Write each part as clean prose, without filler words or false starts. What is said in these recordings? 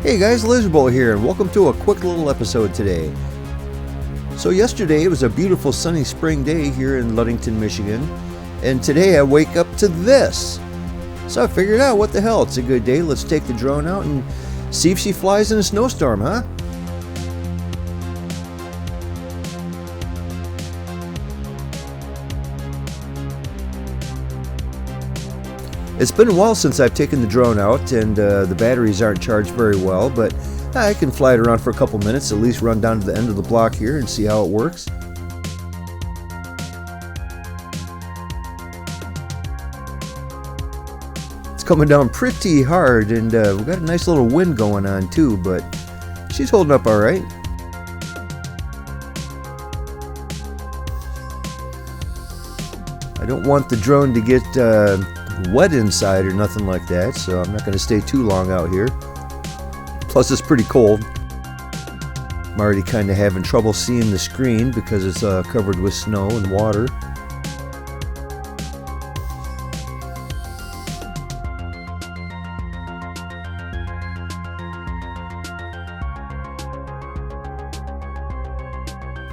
Hey guys, Lazerbolt here, and welcome to a quick little episode today. So yesterday it was a beautiful sunny spring day here in Ludington, Michigan, and today I wake up to this. So I figured out, what the hell, it's a good day, let's take the drone out and see if she flies in a snowstorm, huh? It's been a while since I've taken the drone out, and the batteries aren't charged very well, but I can fly it around for a couple minutes, at least run down to the end of the block here and see how it works. It's coming down pretty hard, and we've got a nice little wind going on too, but she's holding up all right. I don't want the drone to get wet inside or nothing like that, so I'm not going to stay too long out here. Plus it's pretty cold. I'm already kind of having trouble seeing the screen because it's covered with snow and water.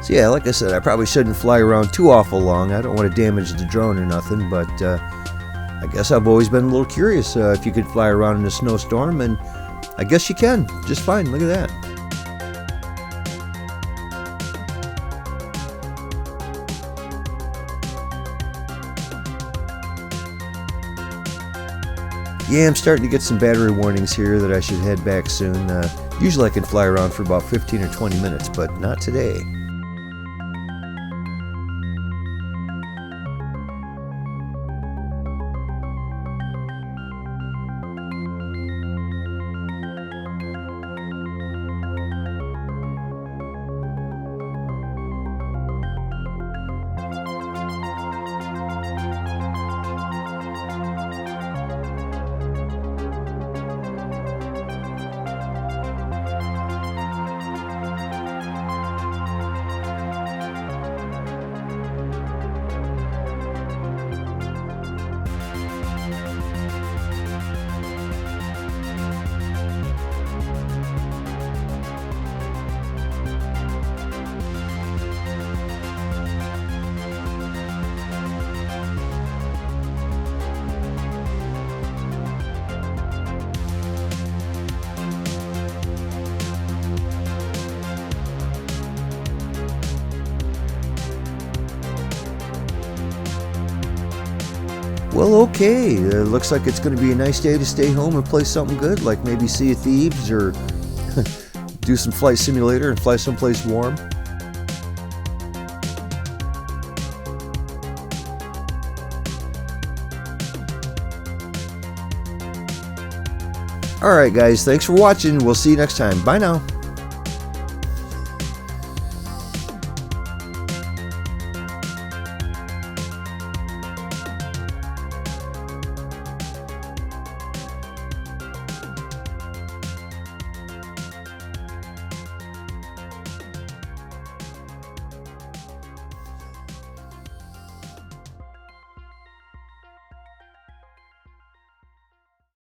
So yeah, like I said, I probably shouldn't fly around too awful long. I don't want to damage the drone or nothing, but I guess I've always been a little curious if you could fly around in a snowstorm, and I guess you can just fine. Look at that. Yeah, I'm starting to get some battery warnings here that I should head back soon. Usually I can fly around for about 15 or 20 minutes, but not today. Well, okay, looks like it's going to be a nice day to stay home and play something good, like maybe Sea of Thieves or do some flight simulator and fly someplace warm. Alright guys, thanks for watching. We'll see you next time. Bye now.